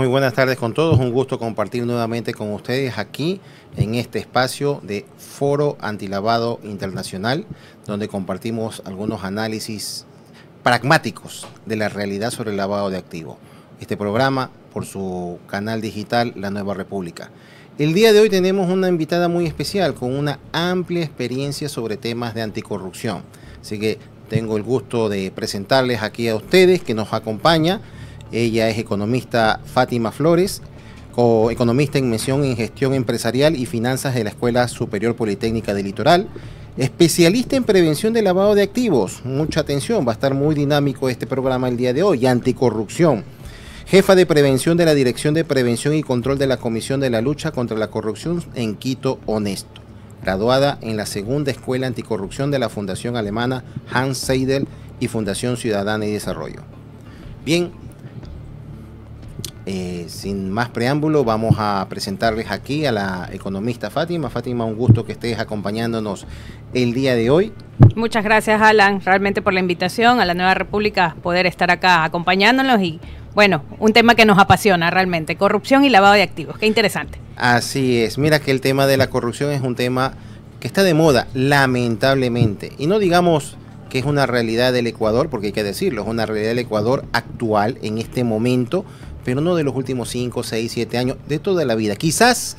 Muy buenas tardes con todos, un gusto compartir nuevamente con ustedes aquí en este espacio de Foro Antilavado Internacional, donde compartimos algunos análisis pragmáticos de la realidad sobre el lavado de activos. Este programa por su canal digital La Nueva República. El día de hoy tenemos una invitada muy especial con una amplia experiencia sobre temas de anticorrupción. Así que tengo el gusto de presentarles aquí a ustedes que nos acompaña. Ella es economista Fátima Flores, economista en mención en gestión empresarial y finanzas de la Escuela Superior Politécnica del Litoral, especialista en prevención de lavado de activos. Mucha atención, va a estar muy dinámico este programa el día de hoy. Y anticorrupción. Jefa de prevención de la Dirección de Prevención y Control de la Comisión de la Lucha contra la Corrupción en Quito Honesto. Graduada en la segunda Escuela Anticorrupción de la Fundación Alemana Hans Seidel y Fundación Ciudadana y Desarrollo. Bien, sin más preámbulo, vamos a presentarles aquí a la economista Fátima. Fátima, un gusto que estés acompañándonos el día de hoy. Muchas gracias, Alan, realmente por la invitación a la Nueva República, poder estar acá acompañándonos y, bueno, un tema que nos apasiona realmente, corrupción y lavado de activos. Qué interesante. Así es. Mira que el tema de la corrupción es un tema que está de moda, lamentablemente. Y no digamos que es una realidad del Ecuador, porque hay que decirlo, es una realidad del Ecuador actual, en este momento, pero no de los últimos 5, 6, 7 años, de toda la vida. Quizás,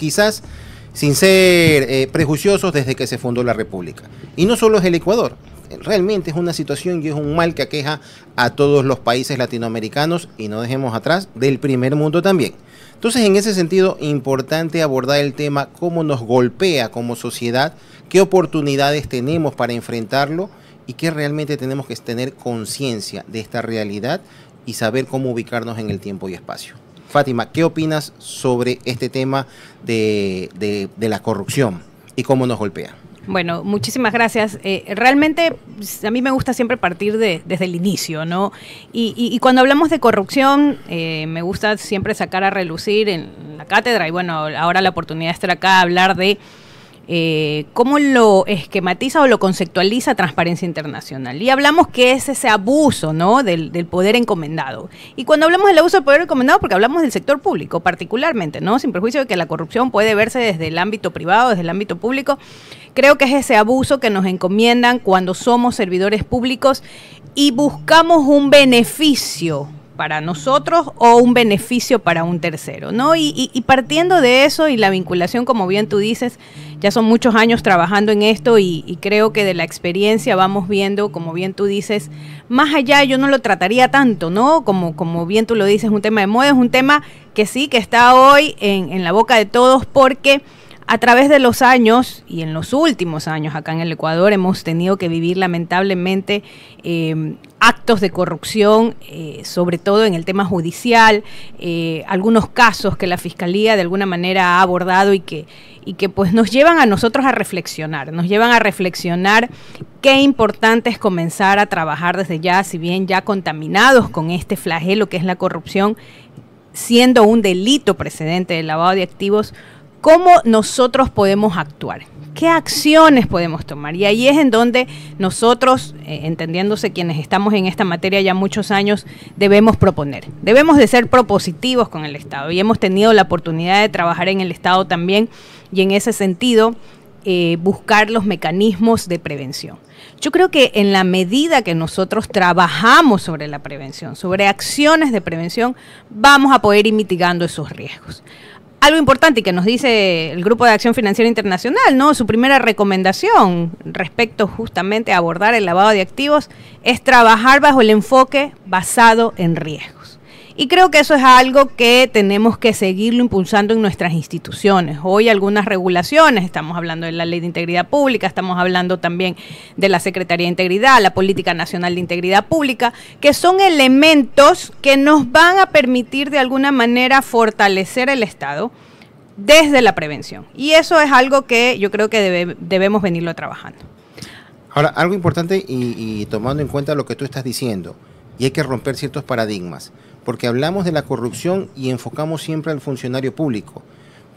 sin ser prejuiciosos, desde que se fundó la República. Y no solo es el Ecuador, realmente es una situación y es un mal que aqueja a todos los países latinoamericanos y no dejemos atrás del primer mundo también. Entonces, en ese sentido, importante abordar el tema, cómo nos golpea como sociedad, qué oportunidades tenemos para enfrentarlo y qué realmente tenemos que tener conciencia de esta realidad y saber cómo ubicarnos en el tiempo y espacio. Fátima, ¿qué opinas sobre este tema de la corrupción y cómo nos golpea? Bueno, muchísimas gracias. Realmente a mí me gusta siempre partir desde el inicio, ¿no? Y cuando hablamos de corrupción, me gusta siempre sacar a relucir en la cátedra, y bueno, ahora la oportunidad de estar acá a hablar de cómo lo esquematiza o lo conceptualiza Transparencia Internacional. Y hablamos que es ese abuso, ¿no?, del poder encomendado. Y cuando hablamos del abuso del poder encomendado, porque hablamos del sector público particularmente, ¿no?, sin perjuicio de que la corrupción puede verse desde el ámbito privado, desde el ámbito público. Creo que es ese abuso que nos encomiendan cuando somos servidores públicos y buscamos un beneficio para nosotros o un beneficio para un tercero, ¿no? Y partiendo de eso y la vinculación, como bien tú dices, ya son muchos años trabajando en esto y creo que de la experiencia vamos viendo, como bien tú dices, más allá yo no lo trataría tanto, ¿no? Como bien tú lo dices, un tema de moda, es un tema que sí, que está hoy en la boca de todos porque a través de los años y en los últimos años acá en el Ecuador hemos tenido que vivir lamentablemente actos de corrupción, sobre todo en el tema judicial, algunos casos que la Fiscalía de alguna manera ha abordado y que pues nos llevan a nosotros a reflexionar, qué importante es comenzar a trabajar desde ya, si bien ya contaminados con este flagelo que es la corrupción, siendo un delito precedente del lavado de activos. ¿Cómo nosotros podemos actuar? ¿Qué acciones podemos tomar? Y ahí es en donde nosotros, entendiéndose quienes estamos en esta materia ya muchos años, debemos proponer. Debemos de ser propositivos con el Estado y hemos tenido la oportunidad de trabajar en el Estado también y en ese sentido buscar los mecanismos de prevención. Yo creo que en la medida que nosotros trabajamos sobre la prevención, sobre acciones de prevención, vamos a poder ir mitigando esos riesgos. Algo importante que nos dice el Grupo de Acción Financiera Internacional, ¿no? Su primera recomendación respecto justamente a abordar el lavado de activos es trabajar bajo el enfoque basado en riesgos. Y creo que eso es algo que tenemos que seguirlo impulsando en nuestras instituciones. Hoy algunas regulaciones, estamos hablando de la Ley de Integridad Pública, estamos hablando también de la Secretaría de Integridad, la Política Nacional de Integridad Pública, que son elementos que nos van a permitir de alguna manera fortalecer el Estado desde la prevención. Y eso es algo que yo creo que debemos venirlo trabajando. Ahora, algo importante y tomando en cuenta lo que tú estás diciendo, y hay que romper ciertos paradigmas, porque hablamos de la corrupción y enfocamos siempre al funcionario público,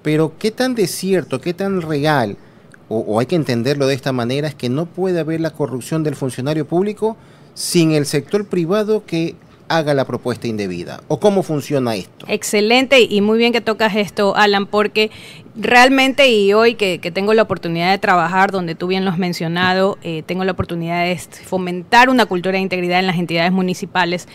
pero qué tan descierto, qué tan real, o hay que entenderlo de esta manera, es que no puede haber la corrupción del funcionario público sin el sector privado que haga la propuesta indebida? ¿O cómo funciona esto? Excelente, y muy bien que tocas esto, Alan, porque realmente, y hoy que tengo la oportunidad de trabajar, donde tú bien lo has mencionado, tengo la oportunidad de fomentar una cultura de integridad en las entidades municipales,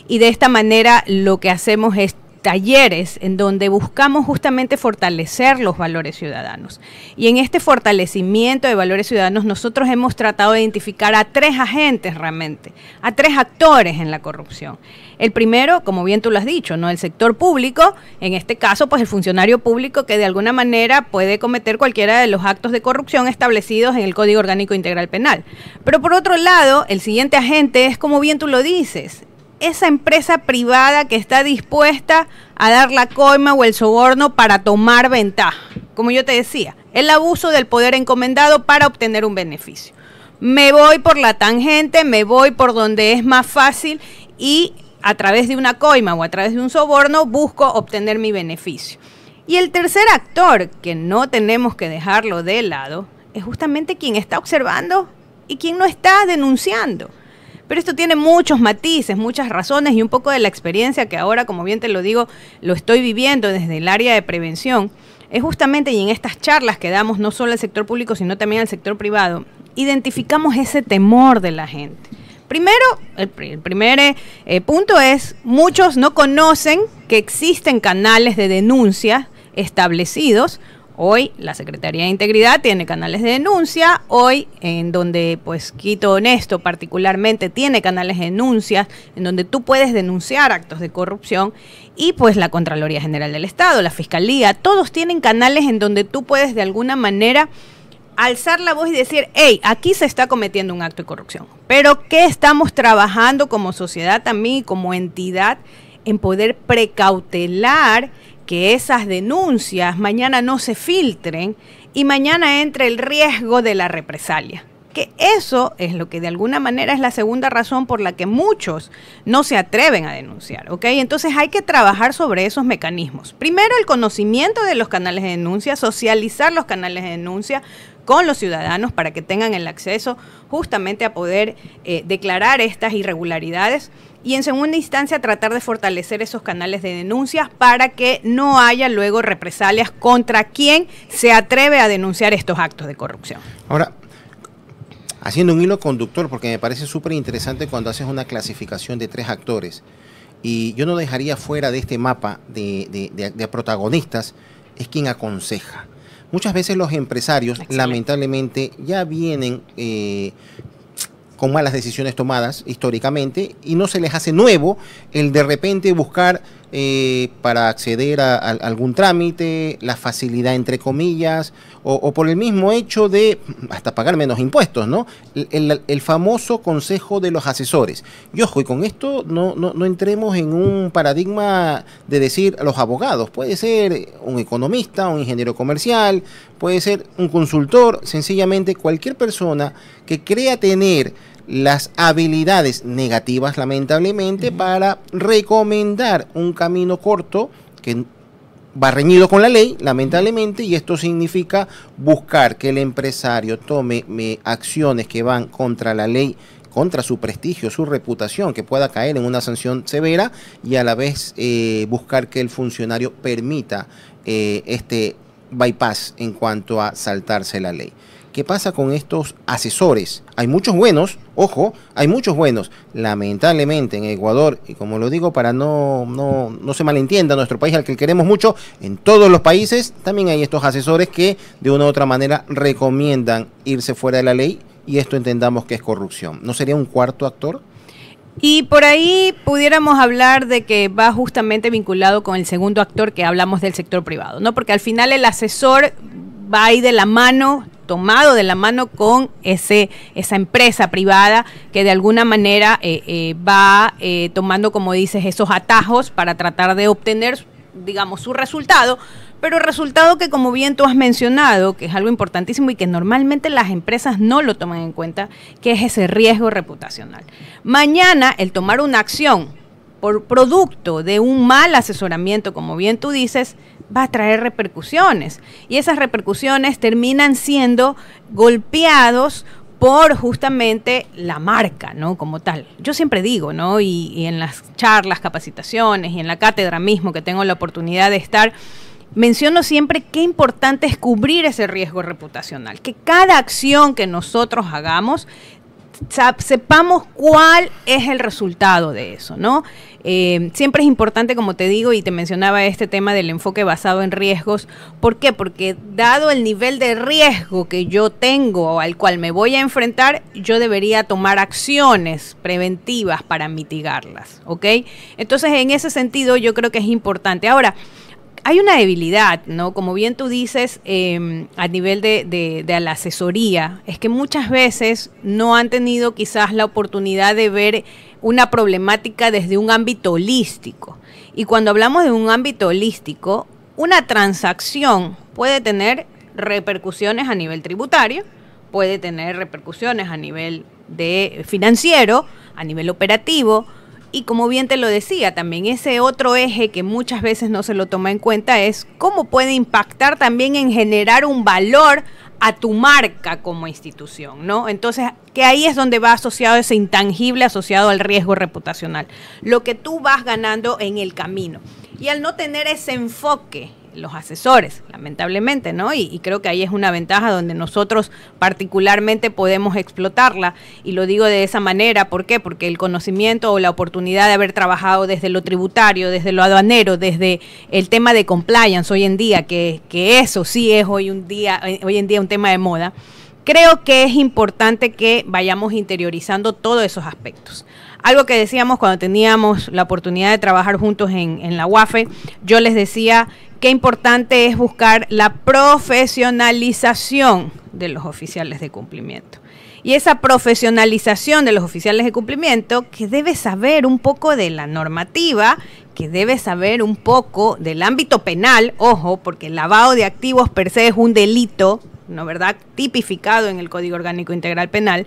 y de esta manera lo que hacemos es talleres en donde buscamos justamente fortalecer los valores ciudadanos. Y en este fortalecimiento de valores ciudadanos nosotros hemos tratado de identificar a 3 agentes realmente, a 3 actores en la corrupción. El primero, como bien tú lo has dicho, ¿no? El sector público, en este caso pues el funcionario público que de alguna manera puede cometer cualquiera de los actos de corrupción establecidos en el Código Orgánico Integral Penal. Pero por otro lado, el siguiente agente es, como bien tú lo dices, esa empresa privada que está dispuesta a dar la coima o el soborno para tomar ventaja. Como yo te decía, el abuso del poder encomendado para obtener un beneficio. Me voy por la tangente, me voy por donde es más fácil y a través de una coima o a través de un soborno busco obtener mi beneficio. Y el tercer actor, que no tenemos que dejarlo de lado, es justamente quien está observando y quien no está denunciando. Pero esto tiene muchos matices, muchas razones y un poco de la experiencia que ahora, como bien te lo digo, lo estoy viviendo desde el área de prevención. Es justamente, y en estas charlas que damos no solo al sector público, sino también al sector privado, identificamos ese temor de la gente. Primero, el primer punto es, muchos no conocen que existen canales de denuncia establecidos. Hoy la Secretaría de Integridad tiene canales de denuncia, hoy en donde pues Quito Honesto particularmente tiene canales de denuncia, en donde tú puedes denunciar actos de corrupción, y pues la Contraloría General del Estado, la Fiscalía, todos tienen canales en donde tú puedes de alguna manera alzar la voz y decir, hey, aquí se está cometiendo un acto de corrupción. Pero ¿qué estamos trabajando como sociedad también y como entidad en poder precautelar que esas denuncias mañana no se filtren y mañana entre el riesgo de la represalia? Que eso es lo que de alguna manera es la segunda razón por la que muchos no se atreven a denunciar, ¿ok? Entonces hay que trabajar sobre esos mecanismos. Primero, el conocimiento de los canales de denuncia, socializar los canales de denuncia con los ciudadanos para que tengan el acceso justamente a poder declarar estas irregularidades. Y en segunda instancia, tratar de fortalecer esos canales de denuncia para que no haya luego represalias contra quien se atreve a denunciar estos actos de corrupción. Ahora, haciendo un hilo conductor, porque me parece súper interesante cuando haces una clasificación de 3 actores, y yo no dejaría fuera de este mapa de protagonistas, es quien aconseja. Muchas veces los empresarios, lamentablemente, ya vienen con malas decisiones tomadas históricamente y no se les hace nuevo el de repente buscar para acceder a algún trámite, la facilidad entre comillas, o por el mismo hecho de hasta pagar menos impuestos, ¿no? El famoso consejo de los asesores. Y ojo, y con esto no entremos en un paradigma de decir a los abogados, puede ser un economista, un ingeniero comercial, puede ser un consultor, sencillamente cualquier persona que crea tener las habilidades negativas, lamentablemente, para recomendar un camino corto que va reñido con la ley, lamentablemente, y esto significa buscar que el empresario tome acciones que van contra la ley, contra su prestigio, su reputación, que pueda caer en una sanción severa, y a la vez buscar que el funcionario permita este bypass en cuanto a saltarse la ley. ¿Qué pasa con estos asesores? Hay muchos buenos, ojo, hay muchos buenos. Lamentablemente en Ecuador, y como lo digo para no se malentienda, nuestro país al que queremos mucho, en todos los países también hay estos asesores que de una u otra manera recomiendan irse fuera de la ley, y esto entendamos que es corrupción. ¿No sería un cuarto actor? Y por ahí pudiéramos hablar de que va justamente vinculado con el segundo actor que hablamos del sector privado, ¿no? Porque al final el asesor va ahí de la mano, tomado de la mano con esa empresa privada que de alguna manera va tomando, como dices, esos atajos para tratar de obtener, digamos, su resultado, pero resultado que, como bien tú has mencionado, que es algo importantísimo y que normalmente las empresas no lo toman en cuenta, que es ese riesgo reputacional. Mañana, el tomar una acción por producto de un mal asesoramiento, como bien tú dices, va a traer repercusiones, y esas repercusiones terminan siendo golpeados por justamente la marca, ¿no? Como tal. Yo siempre digo, ¿no? Y en las charlas, capacitaciones y en la cátedra mismo que tengo la oportunidad de estar, menciono siempre qué importante es cubrir ese riesgo reputacional, que cada acción que nosotros hagamos sepamos cuál es el resultado de eso, ¿no? Siempre es importante, como te digo, y te mencionaba este tema del enfoque basado en riesgos. ¿Por qué? Porque dado el nivel de riesgo que yo tengo o al cual me voy a enfrentar, yo debería tomar acciones preventivas para mitigarlas, ¿ok? Entonces, en ese sentido, yo creo que es importante. Ahora, hay una debilidad, ¿no? Como bien tú dices, a nivel de la asesoría, es que muchas veces no han tenido quizás la oportunidad de ver una problemática desde un ámbito holístico. Y cuando hablamos de un ámbito holístico, una transacción puede tener repercusiones a nivel tributario, puede tener repercusiones a nivel de financiero, a nivel operativo. Y como bien te lo decía, también ese otro eje que muchas veces no se lo toma en cuenta es cómo puede impactar también en generar un valor a tu marca como institución, ¿no? Entonces, que ahí es donde va asociado ese intangible asociado al riesgo reputacional, lo que tú vas ganando en el camino. Y al no tener ese enfoque, los asesores, lamentablemente, ¿no? Y creo que ahí es una ventaja donde nosotros particularmente podemos explotarla, y lo digo de esa manera. ¿Por qué? Porque el conocimiento o la oportunidad de haber trabajado desde lo tributario, desde lo aduanero, desde el tema de compliance hoy en día, que eso sí es hoy en día un tema de moda, creo que es importante que vayamos interiorizando todos esos aspectos. Algo que decíamos cuando teníamos la oportunidad de trabajar juntos en la UAFE, yo les decía qué importante es buscar la profesionalización de los oficiales de cumplimiento. Y esa profesionalización de los oficiales de cumplimiento, que debe saber un poco de la normativa, que debe saber un poco del ámbito penal, ojo, porque el lavado de activos per se es un delito, ¿no, verdad?, tipificado en el Código Orgánico Integral Penal.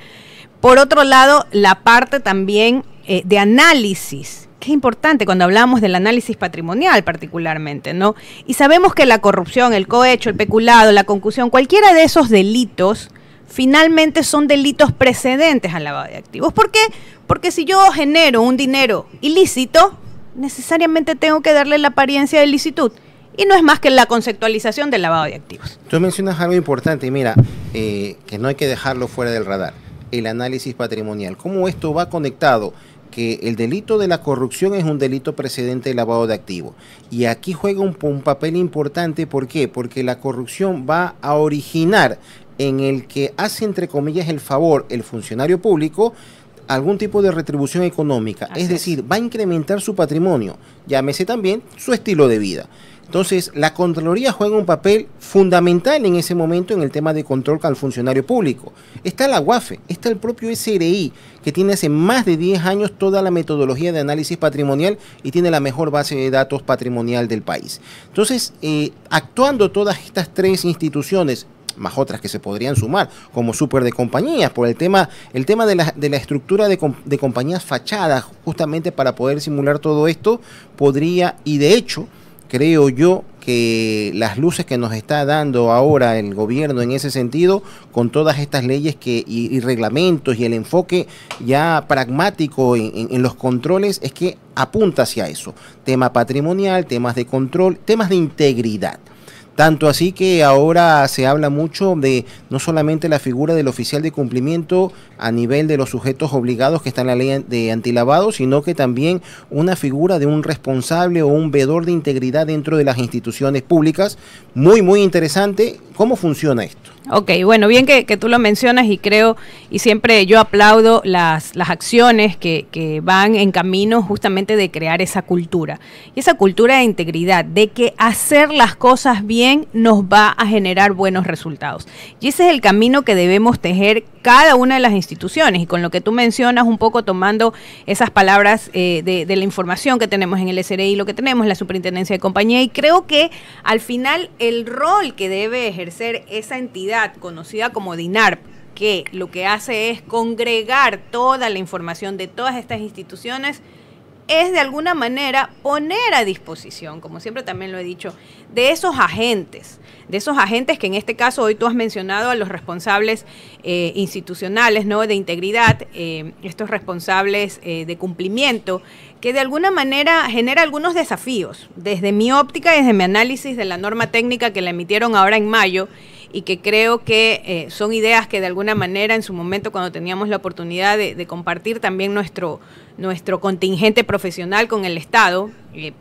Por otro lado, la parte también de análisis, que es importante cuando hablamos del análisis patrimonial particularmente, ¿no? Y sabemos que la corrupción, el cohecho, el peculado, la concusión, cualquiera de esos delitos, finalmente son delitos precedentes al lavado de activos. ¿Por qué? Porque si yo genero un dinero ilícito, necesariamente tengo que darle la apariencia de licitud. Y no es más que la conceptualización del lavado de activos. Tú mencionas algo importante, y mira, que no hay que dejarlo fuera del radar, el análisis patrimonial. ¿Cómo esto va conectado? Que el delito de la corrupción es un delito precedente de lavado de activos. Y aquí juega un papel importante. ¿Por qué? Porque la corrupción va a originar en el que hace, entre comillas, el favor el funcionario público algún tipo de retribución económica. Es decir, va a incrementar su patrimonio, llámese también su estilo de vida. Entonces, la Contraloría juega un papel fundamental en ese momento en el tema de control al funcionario público. Está la UAFE, está el propio SRI, que tiene hace más de 10 años toda la metodología de análisis patrimonial y tiene la mejor base de datos patrimonial del país. Entonces, actuando todas estas tres instituciones, más otras que se podrían sumar, como Super de Compañías, por el tema de la estructura de compañías fachadas, justamente para poder simular todo esto, podría, y de hecho, creo yo que las luces que nos está dando ahora el gobierno en ese sentido, con todas estas leyes y reglamentos y el enfoque ya pragmático en los controles, es que apunta hacia eso. Tema patrimonial, temas de control, temas de integridad. Tanto así que ahora se habla mucho de no solamente la figura del oficial de cumplimiento a nivel de los sujetos obligados que está en la ley de antilavado, sino que también una figura de un responsable o un veedor de integridad dentro de las instituciones públicas. Muy, muy interesante. ¿Cómo funciona esto? Ok, bueno, bien que tú lo mencionas, y creo, y siempre yo aplaudo las acciones que van en camino justamente de crear esa cultura. Y esa cultura de integridad, de que hacer las cosas bien nos va a generar buenos resultados. Y ese es el camino que debemos tejer cada una de las instituciones. Y con lo que tú mencionas, un poco tomando esas palabras de la información que tenemos en el SRI, lo que tenemos en la Superintendencia de Compañía, y creo que al final el rol que debe ejercer esa entidad conocida como DINARP, que lo que hace es congregar toda la información de todas estas instituciones, es de alguna manera poner a disposición, como siempre también lo he dicho, de esos agentes que en este caso hoy tú has mencionado a los responsables institucionales, ¿no?, de integridad, estos responsables de cumplimiento, que de alguna manera genera algunos desafíos, desde mi óptica y desde mi análisis de la norma técnica que la emitieron ahora en mayo, y que creo que son ideas que de alguna manera en su momento, cuando teníamos la oportunidad de compartir también nuestro contingente profesional con el Estado y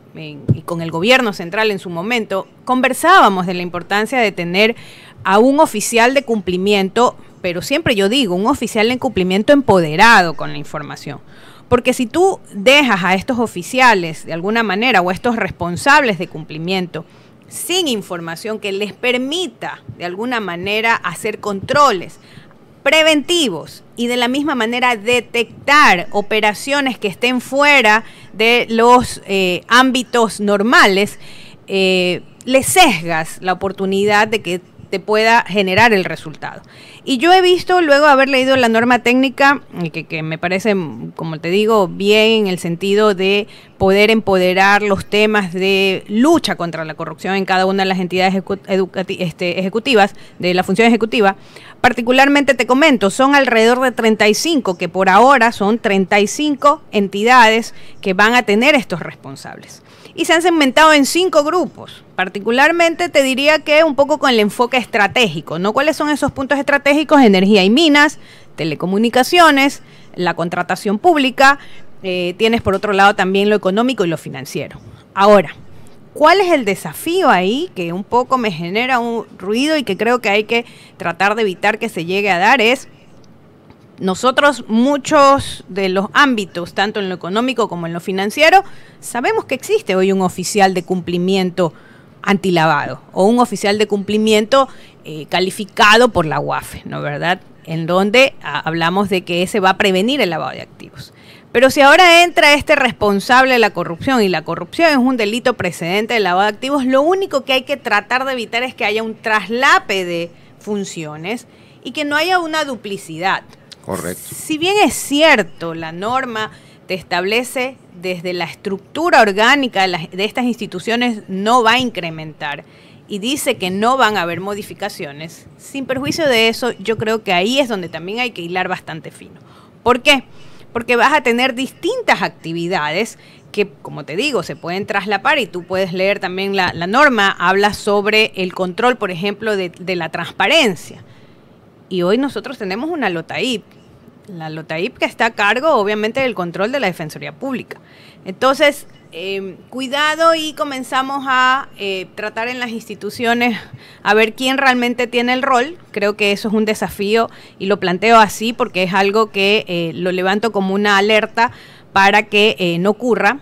con el gobierno central en su momento, conversábamos de la importancia de tener a un oficial de cumplimiento, pero siempre yo digo, un oficial de cumplimiento empoderado con la información. Porque si tú dejas a estos oficiales de alguna manera o a estos responsables de cumplimiento sin información que les permita de alguna manera hacer controles preventivos y de la misma manera detectar operaciones que estén fuera de los ámbitos normales, le sesgas la oportunidad de que te pueda generar el resultado. Y yo he visto, luego de haber leído la norma técnica, que me parece, como te digo, bien en el sentido de poder empoderar los temas de lucha contra la corrupción en cada una de las entidades ejecutivas, de la función ejecutiva. Particularmente te comento, son alrededor de 35, que por ahora son 35 entidades que van a tener estos responsables. Y se han segmentado en 5 grupos. Particularmente te diría que un poco con el enfoque estratégico, ¿no? ¿Cuáles son esos puntos estratégicos? Energía y minas, telecomunicaciones, la contratación pública, tienes por otro lado también lo económico y lo financiero. Ahora, ¿cuál es el desafío ahí que un poco me genera un ruido y que creo que hay que tratar de evitar que se llegue a dar? Es nosotros muchos de los ámbitos, tanto en lo económico como en lo financiero, sabemos que existe hoy un oficial de cumplimiento antilavado o un oficial de cumplimiento calificado por la UAFE, ¿no, verdad? En donde hablamos de que ese va a prevenir el lavado de activos. Pero si ahora entra este responsable de la corrupción, y la corrupción es un delito precedente de lavado de activos, lo único que hay que tratar de evitar es que haya un traslape de funciones y que no haya una duplicidad. Correcto. Si bien es cierto, la norma te establece desde la estructura orgánica de estas instituciones no va a incrementar y dice que no van a haber modificaciones, sin perjuicio de eso, yo creo que ahí es donde también hay que hilar bastante fino. ¿Por qué? Porque vas a tener distintas actividades que, como te digo, se pueden traslapar, y tú puedes leer también la norma, habla sobre el control, por ejemplo, de la transparencia. Y hoy nosotros tenemos una LOTAIP, la LOTAIP que está a cargo obviamente del control de la Defensoría Pública. Entonces, cuidado, y comenzamos a tratar en las instituciones a ver quién realmente tiene el rol. Creo que eso es un desafío y lo planteo así porque es algo que lo levanto como una alerta para que no ocurra.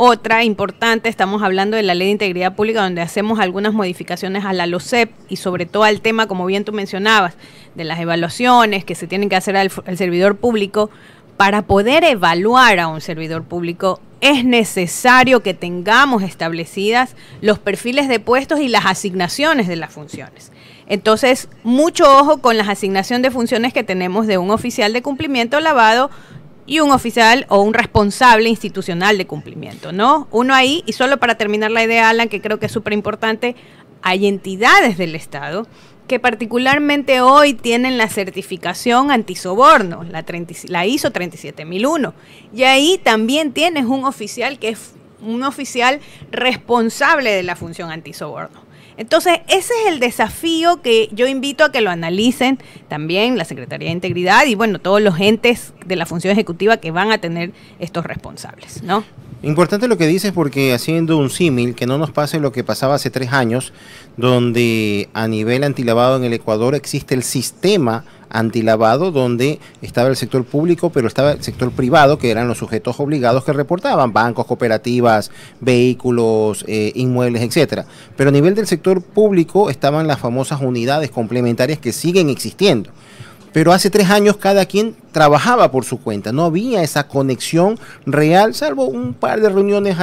Otra importante, estamos hablando de la Ley de Integridad Pública, donde hacemos algunas modificaciones a la LOCEP y sobre todo al tema, como bien tú mencionabas, de las evaluaciones que se tienen que hacer al servidor público. Para poder evaluar a un servidor público es necesario que tengamos establecidas los perfiles de puestos y las asignaciones de las funciones. Entonces, mucho ojo con la asignación de funciones que tenemos de un oficial de cumplimiento lavado y un oficial o un responsable institucional de cumplimiento, ¿no? Uno ahí, y solo para terminar la idea, Alan, que creo que es súper importante, hay entidades del Estado que particularmente hoy tienen la certificación antisoborno, la ISO 37001, y ahí también tienes un oficial que es un oficial responsable de la función antisoborno. Entonces, ese es el desafío que yo invito a que lo analicen también la Secretaría de Integridad y, bueno, todos los entes de la función ejecutiva que van a tener estos responsables, ¿no? Importante lo que dices, porque haciendo un símil, que no nos pase lo que pasaba hace 3 años, donde a nivel antilavado en el Ecuador existe el sistema antilavado, donde estaba el sector público, pero estaba el sector privado, que eran los sujetos obligados que reportaban, bancos, cooperativas, vehículos, inmuebles, etcétera. Pero a nivel del sector público estaban las famosas unidades complementarias que siguen existiendo. Pero hace 3 años cada quien trabajaba por su cuenta, no había esa conexión real, salvo un par de reuniones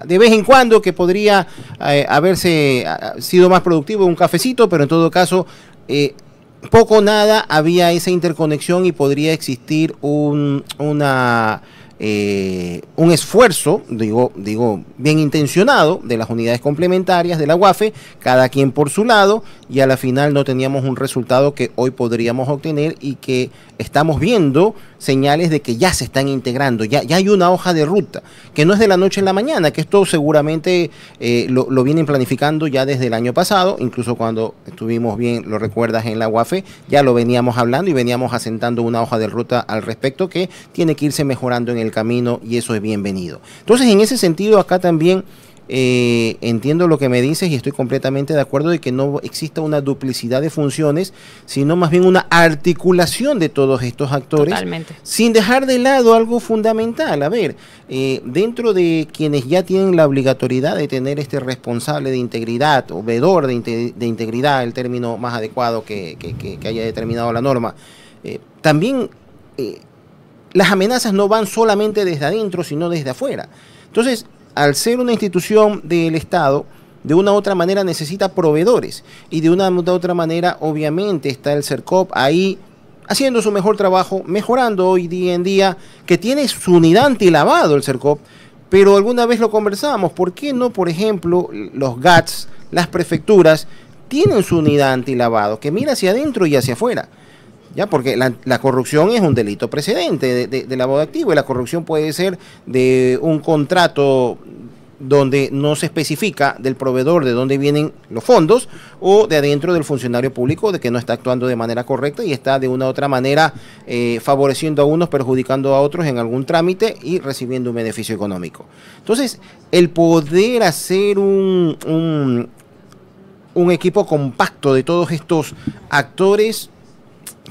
de vez en cuando que podría haberse sido más productivo, un cafecito, pero en todo caso poco o nada había esa interconexión y podría existir una un esfuerzo, digo bien intencionado, de las unidades complementarias de la UAFE, cada quien por su lado, y a la final no teníamos un resultado que hoy podríamos obtener y que estamos viendo señales de que ya se están integrando, ya hay una hoja de ruta, que no es de la noche en la mañana, que esto seguramente lo vienen planificando ya desde el año pasado, incluso cuando estuvimos bien, lo recuerdas, en la UAFE, ya lo veníamos hablando y veníamos asentando una hoja de ruta al respecto que tiene que irse mejorando en el camino, y eso es bienvenido. Entonces, en ese sentido, acá también entiendo lo que me dices y estoy completamente de acuerdo de que no exista una duplicidad de funciones, sino más bien una articulación de todos estos actores. Totalmente. Sin dejar de lado algo fundamental. A ver, dentro de quienes ya tienen la obligatoriedad de tener este responsable de integridad o veedor de integridad, el término más adecuado que haya determinado la norma, también las amenazas no van solamente desde adentro, sino desde afuera. Entonces, al ser una institución del Estado, de una u otra manera necesita proveedores, y de una u otra manera obviamente está el CERCOP ahí haciendo su mejor trabajo, mejorando hoy día en día, que tiene su unidad antilavado el CERCOP, pero alguna vez lo conversamos, ¿por qué no, por ejemplo, los GATS, las prefecturas, tienen su unidad antilavado, que mira hacia adentro y hacia afuera? Ya, porque la corrupción es un delito precedente de lavado de activos, y la corrupción puede ser de un contrato donde no se especifica del proveedor de dónde vienen los fondos, o de adentro del funcionario público de que no está actuando de manera correcta y está de una u otra manera favoreciendo a unos, perjudicando a otros en algún trámite y recibiendo un beneficio económico. Entonces, el poder hacer un equipo compacto de todos estos actores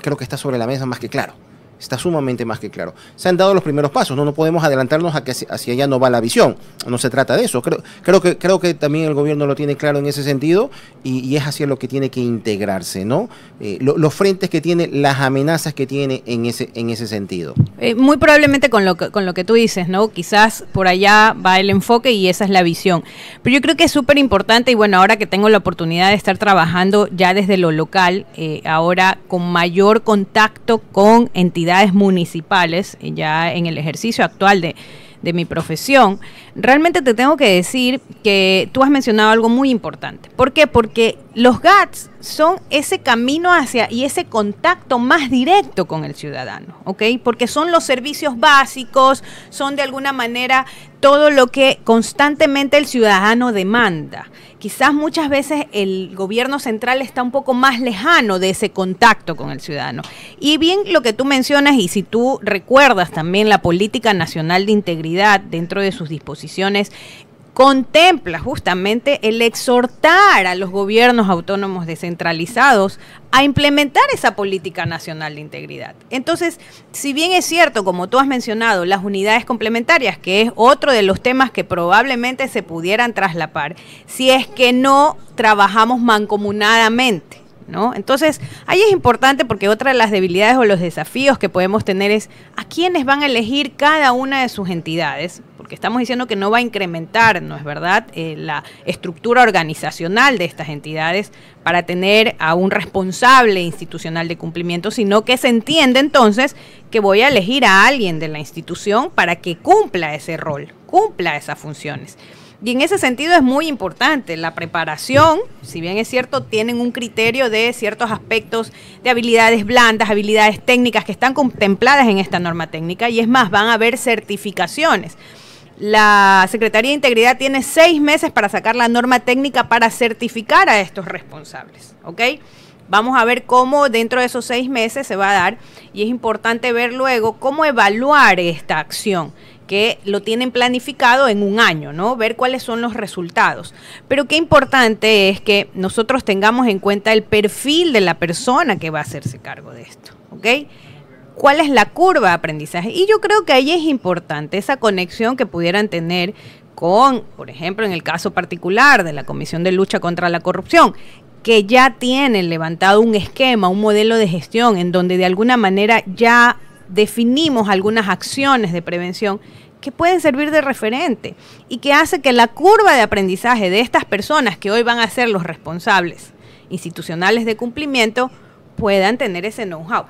creo que está sobre la mesa más que claro. Está sumamente más que claro. Se han dado los primeros pasos, no podemos adelantarnos a que hacia allá no va la visión. No se trata de eso. Creo que también el gobierno lo tiene claro en ese sentido, y es hacia lo que tiene que integrarse, ¿no? Los frentes que tiene, las amenazas que tiene en ese sentido. Muy probablemente con lo que tú dices, ¿no? Quizás por allá va el enfoque y esa es la visión. Pero yo creo que es súper importante, y bueno, ahora que tengo la oportunidad de estar trabajando ya desde lo local, ahora con mayor contacto con entidades municipales, ya en el ejercicio actual de mi profesión, realmente te tengo que decir que tú has mencionado algo muy importante. ¿Por qué? Porque los GATS son ese camino hacia y ese contacto más directo con el ciudadano, ¿ok? Porque son los servicios básicos, son de alguna manera todo lo que constantemente el ciudadano demanda. Quizás muchas veces el gobierno central está un poco más lejano de ese contacto con el ciudadano. Y bien lo que tú mencionas, y si tú recuerdas también la Política Nacional de Integridad dentro de sus disposiciones, contempla justamente el exhortar a los gobiernos autónomos descentralizados a implementar esa política nacional de integridad. Entonces, si bien es cierto, como tú has mencionado, las unidades complementarias, que es otro de los temas que probablemente se pudieran traslapar, si es que no trabajamos mancomunadamente, ¿no? Entonces, ahí es importante, porque otra de las debilidades o los desafíos que podemos tener es a quiénes van a elegir cada una de sus entidades, porque estamos diciendo que no va a incrementar, ¿no es verdad?, la estructura organizacional de estas entidades para tener a un responsable institucional de cumplimiento, sino que se entiende entonces que voy a elegir a alguien de la institución para que cumpla ese rol, cumpla esas funciones. Y en ese sentido es muy importante la preparación, si bien es cierto, tienen un criterio de ciertos aspectos de habilidades blandas, habilidades técnicas que están contempladas en esta norma técnica, y es más, van a haber certificaciones. La Secretaría de Integridad tiene 6 meses para sacar la norma técnica para certificar a estos responsables, ¿ok? Vamos a ver cómo dentro de esos 6 meses se va a dar, y es importante ver luego cómo evaluar esta acción, que lo tienen planificado en un año, ¿no? Ver cuáles son los resultados. Pero qué importante es que nosotros tengamos en cuenta el perfil de la persona que va a hacerse cargo de esto, ¿ok? ¿Cuál es la curva de aprendizaje? Y yo creo que ahí es importante esa conexión que pudieran tener con, por ejemplo, en el caso particular de la Comisión de Lucha contra la Corrupción, que ya tienen levantado un esquema, un modelo de gestión en donde de alguna manera ya definimos algunas acciones de prevención que pueden servir de referente y que hace que la curva de aprendizaje de estas personas que hoy van a ser los responsables institucionales de cumplimiento puedan tener ese know-how.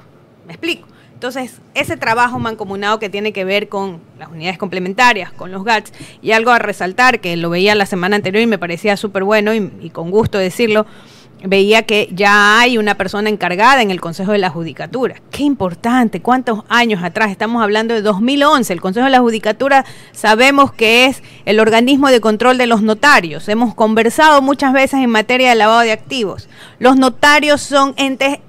¿Me explico? Entonces, ese trabajo mancomunado que tiene que ver con las unidades complementarias, con los GATS, y algo a resaltar, que lo veía la semana anterior y me parecía súper bueno, y con gusto decirlo, veía que ya hay una persona encargada en el Consejo de la Judicatura. Qué importante, cuántos años atrás, estamos hablando de 2011, el Consejo de la Judicatura sabemos que es el organismo de control de los notarios. Hemos conversado muchas veces en materia de lavado de activos. Los notarios son entes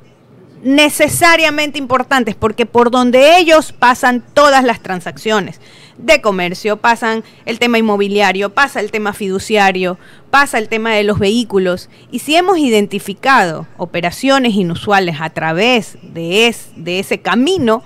necesariamente importantes porque por donde ellos pasan todas las transacciones de comercio, pasan el tema inmobiliario, pasa el tema fiduciario, pasa el tema de los vehículos, y si hemos identificado operaciones inusuales a través de ese camino,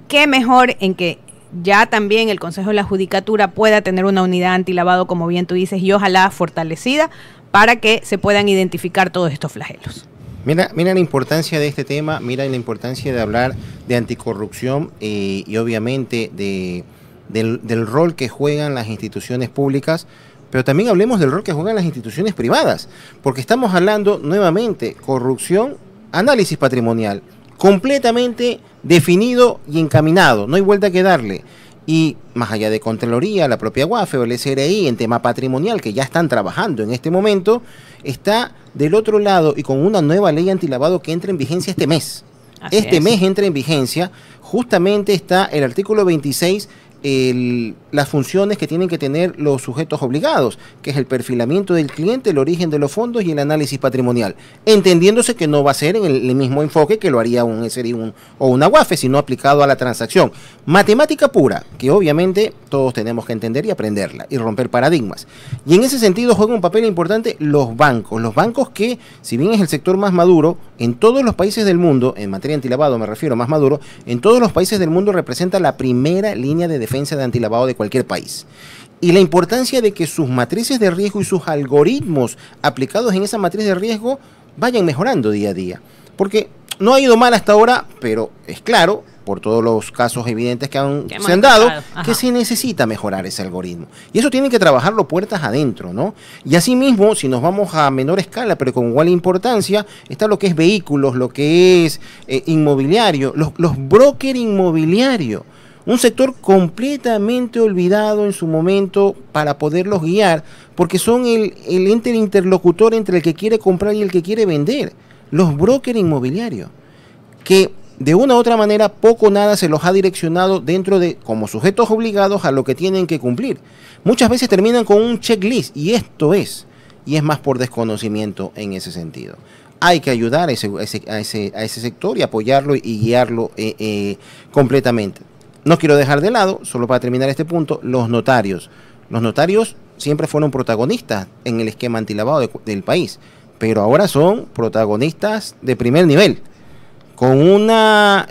qué mejor en que ya también el Consejo de la Judicatura pueda tener una unidad antilavado, como bien tú dices, y ojalá fortalecida para que se puedan identificar todos estos flagelos. Mira la importancia de este tema, mira la importancia de hablar de anticorrupción y obviamente del rol que juegan las instituciones públicas, pero también hablemos del rol que juegan las instituciones privadas, porque estamos hablando nuevamente, corrupción, análisis patrimonial, completamente definido y encaminado, no hay vuelta que darle. Y más allá de Contraloría, la propia UAFE o el SRI en tema patrimonial, que ya están trabajando en este momento, está del otro lado y con una nueva ley antilavado que entra en vigencia este mes. Este mes entra en vigencia, justamente está el artículo 26, las funciones que tienen que tener los sujetos obligados, que es el perfilamiento del cliente, el origen de los fondos y el análisis patrimonial, entendiéndose que no va a ser en el mismo enfoque que lo haría un SRI o una UAFE, sino aplicado a la transacción. Matemática pura, que obviamente todos tenemos que entender y aprenderla y romper paradigmas. Y en ese sentido juegan un papel importante los bancos que, si bien es el sector más maduro, en todos los países del mundo, en materia antilavado me refiero más maduro, en todos los países del mundo representa la primera línea de defensa de antilavado de cualquier país. Y la importancia de que sus matrices de riesgo y sus algoritmos aplicados en esa matriz de riesgo vayan mejorando día a día. Porque no ha ido mal hasta ahora, pero es claro, por todos los casos evidentes que se han dado, que se necesita mejorar ese algoritmo. Y eso tienen que trabajarlo puertas adentro, ¿no? Y asimismo, si nos vamos a menor escala, pero con igual importancia, está lo que es vehículos, lo que es inmobiliario, los brokers inmobiliarios. Un sector completamente olvidado en su momento para poderlos guiar, porque son el ente interlocutor entre el que quiere comprar y el que quiere vender. Los brokers inmobiliarios, que de una u otra manera poco o nada se los ha direccionado dentro de, como sujetos obligados, a lo que tienen que cumplir. Muchas veces terminan con un checklist, y es más por desconocimiento en ese sentido. Hay que ayudar a ese sector y apoyarlo y guiarlo completamente. No quiero dejar de lado, solo para terminar este punto, los notarios. Los notarios siempre fueron protagonistas en el esquema antilavado del país, pero ahora son protagonistas de primer nivel, con una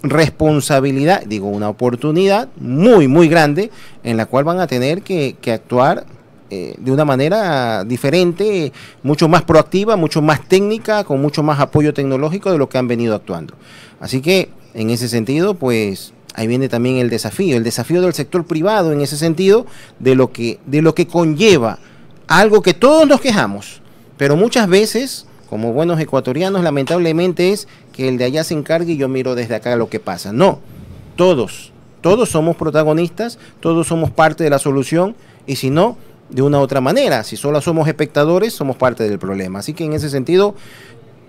responsabilidad, una oportunidad muy, muy grande, en la cual van a tener que actuar de una manera diferente, mucho más proactiva, mucho más técnica, con mucho más apoyo tecnológico de lo que han venido actuando. Así que, en ese sentido, pues ahí viene también el desafío del sector privado en ese sentido, de lo que conlleva algo que todos nos quejamos, pero muchas veces, como buenos ecuatorianos, lamentablemente es que el de allá se encargue y yo miro desde acá lo que pasa. No, todos somos protagonistas, todos somos parte de la solución, y si no, de una u otra manera, si solo somos espectadores, somos parte del problema. Así que en ese sentido,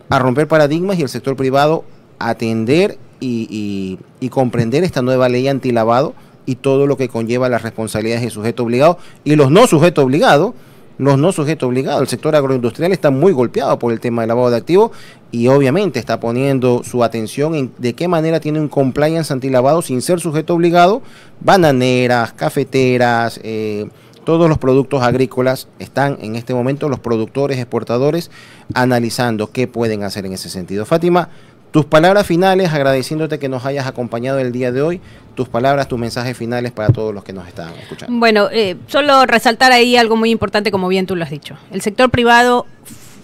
a romper paradigmas y el sector privado atender y comprender esta nueva ley antilavado y todo lo que conlleva las responsabilidades de sujeto obligado y los no sujetos obligados. El sector agroindustrial está muy golpeado por el tema del lavado de activos y obviamente está poniendo su atención en de qué manera tiene un compliance antilavado sin ser sujeto obligado. Bananeras, cafeteras, todos los productos agrícolas están en este momento, los productores, exportadores, analizando qué pueden hacer en ese sentido. Fátima, tus palabras finales, agradeciéndote que nos hayas acompañado el día de hoy, tus palabras, tus mensajes finales para todos los que nos están escuchando. Bueno, solo resaltar ahí algo muy importante, como bien tú lo has dicho. El sector privado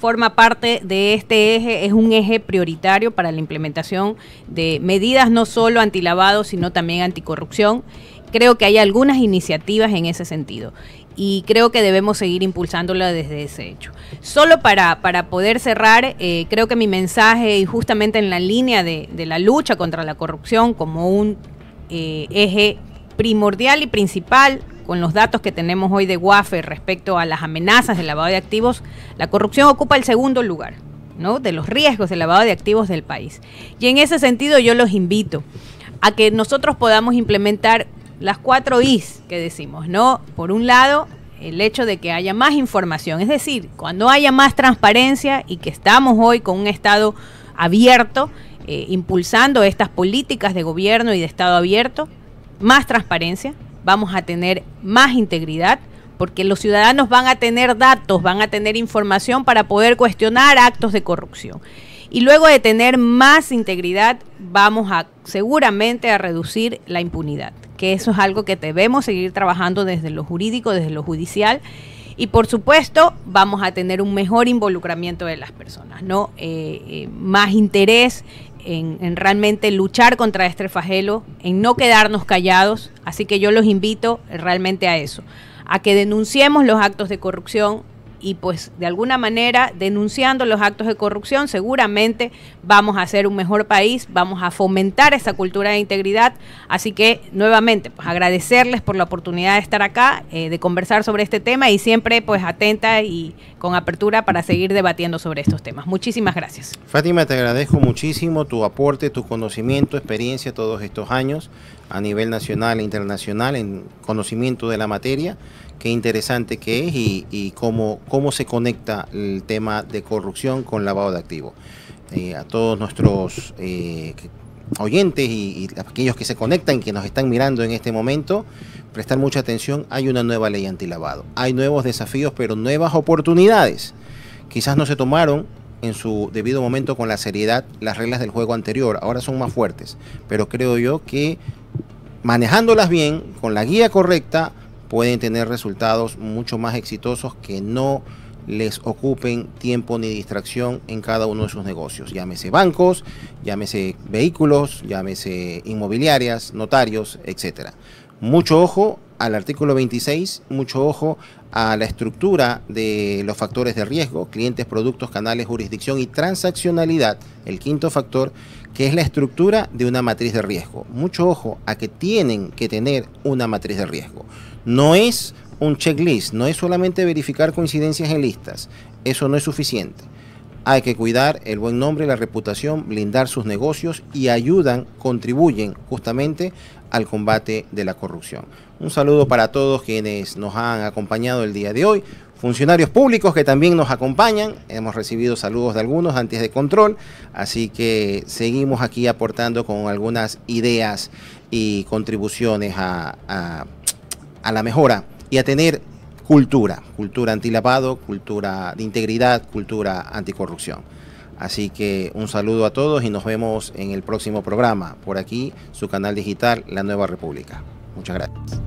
forma parte de este eje, es un eje prioritario para la implementación de medidas no solo antilavado, sino también anticorrupción. Creo que hay algunas iniciativas en ese sentido. y creo que debemos seguir impulsándola desde ese hecho. Solo para poder cerrar, creo que mi mensaje, y justamente en la línea de la lucha contra la corrupción como un eje primordial y principal, con los datos que tenemos hoy de WAFE respecto a las amenazas de lavado de activos, la corrupción ocupa el segundo lugar, ¿no?, de los riesgos de lavado de activos del país. Y en ese sentido yo los invito a que nosotros podamos implementar las 4 Is que decimos, ¿no? Por un lado, el hecho de que haya más información, es decir, cuando haya más transparencia, y que estamos hoy con un Estado abierto, impulsando estas políticas de gobierno y de Estado abierto, más transparencia, vamos a tener más integridad, porque los ciudadanos van a tener datos, van a tener información para poder cuestionar actos de corrupción. Y luego de tener más integridad, vamos a seguramente a reducir la impunidad, que eso es algo que debemos seguir trabajando desde lo jurídico, desde lo judicial, y por supuesto vamos a tener un mejor involucramiento de las personas, ¿no? Más interés en realmente luchar contra este flagelo, en no quedarnos callados. Así que yo los invito realmente a eso, a que denunciemos los actos de corrupción, y pues de alguna manera, denunciando los actos de corrupción, seguramente vamos a hacer un mejor país, vamos a fomentar esa cultura de integridad. Así que nuevamente, pues agradecerles por la oportunidad de estar acá, de conversar sobre este tema, y siempre pues atenta y con apertura para seguir debatiendo sobre estos temas. Muchísimas gracias. Fátima, te agradezco muchísimo tu aporte, tu conocimiento, experiencia todos estos años a nivel nacional e internacional en conocimiento de la materia. Qué interesante que es, y cómo se conecta el tema de corrupción con lavado de activos. A todos nuestros oyentes y aquellos que se conectan, que nos están mirando en este momento, prestar mucha atención. Hay una nueva ley antilavado, hay nuevos desafíos, pero nuevas oportunidades. Quizás no se tomaron en su debido momento con la seriedad las reglas del juego anterior, ahora son más fuertes, pero creo yo que manejándolas bien, con la guía correcta, pueden tener resultados mucho más exitosos, que no les ocupen tiempo ni distracción en cada uno de sus negocios, llámese bancos, llámese vehículos, llámese inmobiliarias, notarios, etcétera. Mucho ojo al artículo 26, mucho ojo a la estructura de los factores de riesgo: clientes, productos, canales, jurisdicción y transaccionalidad. El quinto factor, que es la estructura de una matriz de riesgo. Mucho ojo a que tienen que tener una matriz de riesgo. No es un checklist, no es solamente verificar coincidencias en listas, eso no es suficiente. Hay que cuidar el buen nombre, la reputación, blindar sus negocios, y contribuyen justamente al combate de la corrupción. Un saludo para todos quienes nos han acompañado el día de hoy, funcionarios públicos que también nos acompañan. Hemos recibido saludos de algunos antes de control, así que seguimos aquí aportando con algunas ideas y contribuciones a la mejora y a tener cultura antilavado, cultura de integridad, cultura anticorrupción. Así que un saludo a todos y nos vemos en el próximo programa, por aquí, su canal digital La Nueva República. Muchas gracias.